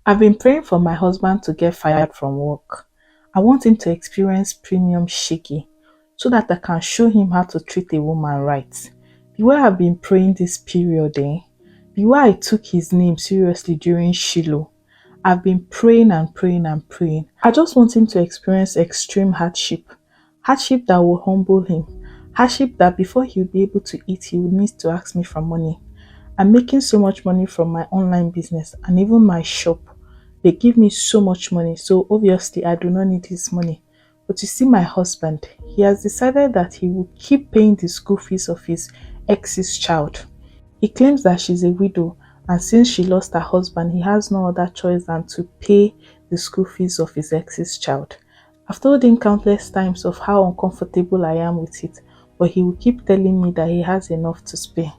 I've been praying for my husband to get fired from work. I want him to experience premium Shege so that I can show him how to treat a woman right. The way I've been praying this period, the way I took his name seriously during Shiloh, I've been praying and praying and praying. I just want him to experience extreme hardship. Hardship that will humble him. Hardship that before he'll be able to eat, he would need to ask me for money. I'm making so much money from my online business and even my shop. They give me so much money, so obviously I do not need his money. But you see, my husband, he has decided that he will keep paying the school fees of his ex's child. He claims that she's a widow, and since she lost her husband, he has no other choice than to pay the school fees of his ex's child. I've told him countless times of how uncomfortable I am with it, but he will keep telling me that he has enough to spare.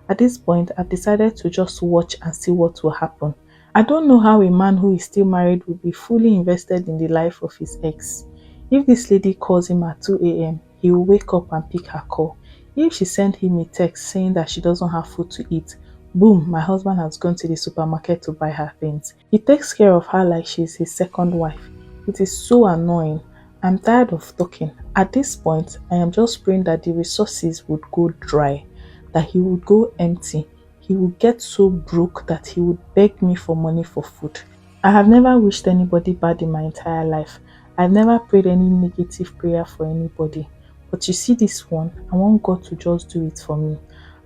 At this point, I've decided to just watch and see what will happen. I don't know how a man who is still married will be fully invested in the life of his ex. If this lady calls him at 2 a.m., he will wake up and pick her call. If she sent him a text saying that she doesn't have food to eat, boom, my husband has gone to the supermarket to buy her things. He takes care of her like she's his second wife. It is so annoying. I'm tired of talking. At this point, I am just praying that the resources would go dry, that he would go empty. He would get so broke that he would beg me for money for food. I have never wished anybody bad in my entire life. I've never prayed any negative prayer for anybody. But you see this one, I want God to just do it for me.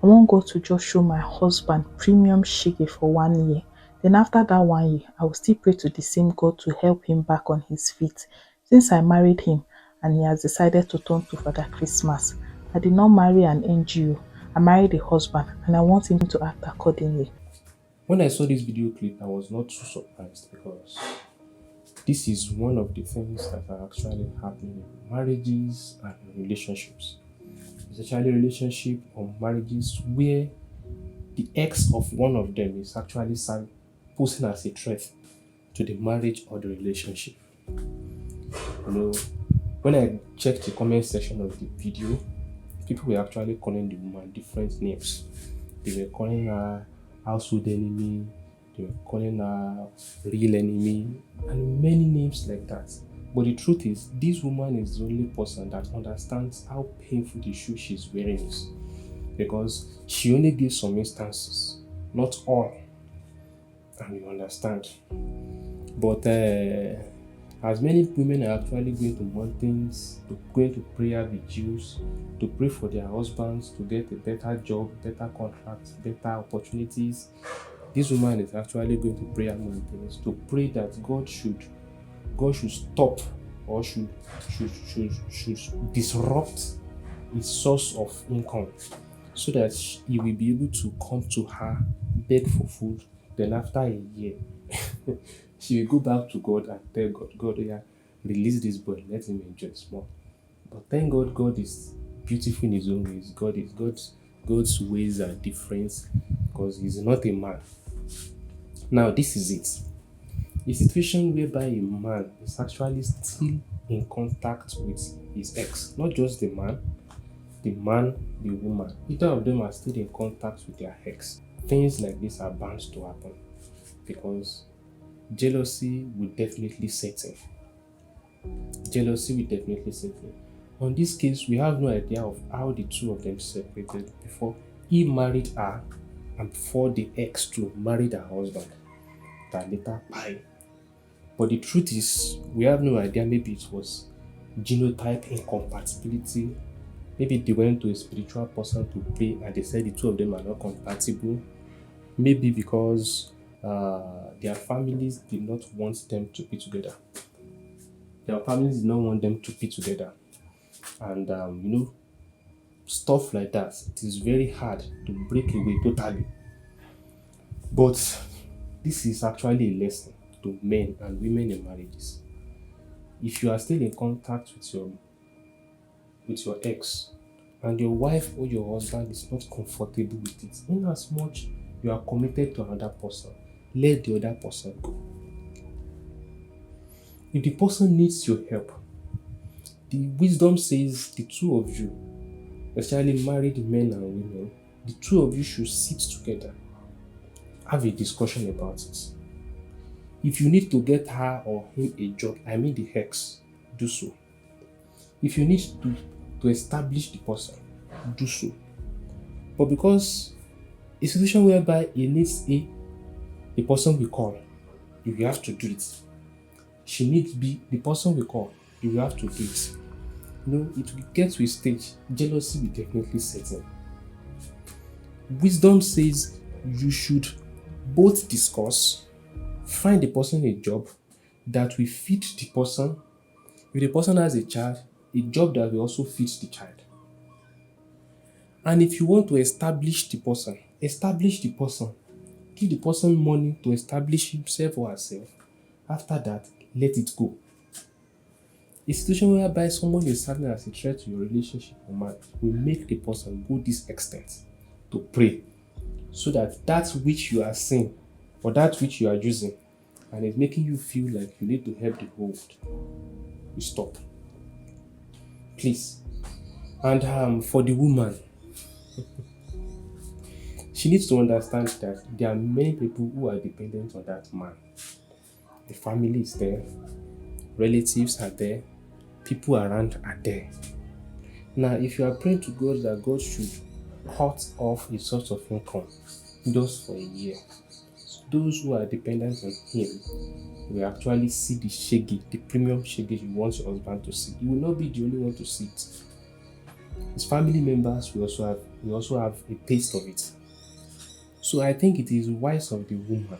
I want God to just show my husband premium shege for 1 year. Then after that 1 year, I will still pray to the same God to help him back on his feet. Since I married him and he has decided to turn to Father Christmas, I did not marry an NGO. I married a husband and I want him to act accordingly. When I saw this video clip, I was not too surprised because this is one of the things that are actually happening in marriages and relationships. Especially relationship or marriages where the ex of one of them is actually posing as a threat to the marriage or the relationship. You know, when I checked the comment section of the video, people were actually calling the woman different names. They were calling her household enemy, they were calling her real enemy, and many names like that. But the truth is, this woman is the only person that understands how painful the shoe she's wearing is. Because she only gives some instances, not all. And you understand. But as many women are actually going to mountains, going to prayer vigils, to pray for their husbands to get a better job, better contracts, better opportunities, this woman is actually going to prayer mountains to pray that God should stop or should disrupt his source of income so that he will be able to come to her, beg for food. Then after a year, she will go back to God and tell God, yeah, release this boy, let him enjoy small. But thank God, God is beautiful in his own ways. God's ways are different because he's not a man. Now, this is it. A situation whereby a man is actually still in contact with his ex, not just the man, the woman. Either of them are still in contact with their ex. Things like this are bound to happen because jealousy will definitely set in. Jealousy will definitely set in. On this case, we have no idea of how the two of them separated before he married her and before the ex too married her husband that later died. But the truth is, we have no idea. Maybe it was genotype incompatibility. Maybe they went to a spiritual person to pray and they said the two of them are not compatible. Maybe because their families did not want them to be together. Their families did not want them to be together. And, stuff like that. It is very hard to break away totally. But this is actually a lesson to men and women in marriages. If you are still in contact with your ex and your wife or your husband is not comfortable with it, in as much you are committed to another person, let the other person go. If the person needs your help, the wisdom says the two of you, especially married men and women, the two of you should sit together, have a discussion about it. If you need to get her or him a job, I mean the ex, do so. If you need to establish the person, do so. But because a situation whereby he needs the person will call, you will have to do it. She needs B, the person will call, you will have to do it. It will get to a stage, jealousy will definitely set in. Wisdom says you should both discuss, find the person a job that will fit the person. If the person has a child, a job that will also fit the child. And if you want to establish the person, give the person money to establish himself or herself. After that, let it go. A situation whereby someone is serving as a threat to your relationship or marriage will make the person go this extent to pray so that which you are seeing or that which you are using and is making you feel like you need to help the world, you stop. Please. And for the woman, she needs to understand that there are many people who are dependent on that man. The family is there, relatives are there, people around are there. Now, if you are praying to God that God should cut off a source of income just for a year, those who are dependent on him will actually see the shege, the premium shege you want your husband to see. You will not be the only one to see it. His family members will also have a taste of it. So I think it is wise of the woman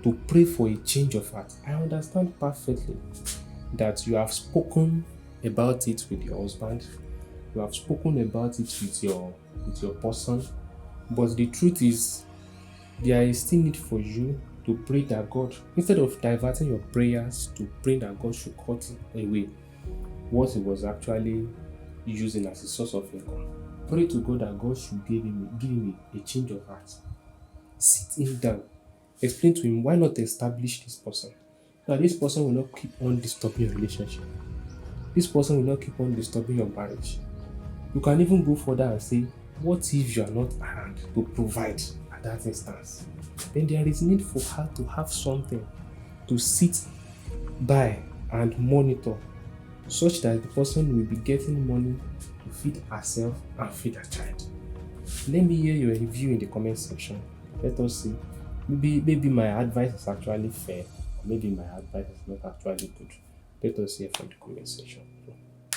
to pray for a change of heart. I understand perfectly that you have spoken about it with your husband, you have spoken about it with your person, but the truth is there is still need for you to pray that God, instead of diverting your prayers to pray that God should cut away what he was actually using as a source of income, pray to God that God should give him a change of heart. Sit him down, explain to him why not establish this person. Now, this person will not keep on disturbing your relationship. This person will not keep on disturbing your marriage. You can even go further and say, what if you are not around to provide at that instance? Then there is need for her to have something to sit by and monitor, such that the person will be getting money to feed herself and feed her child. Let me hear your review in the comment section. Let us see. Maybe my advice is actually fair, or maybe my advice is not actually good. Let us hear from the comment section.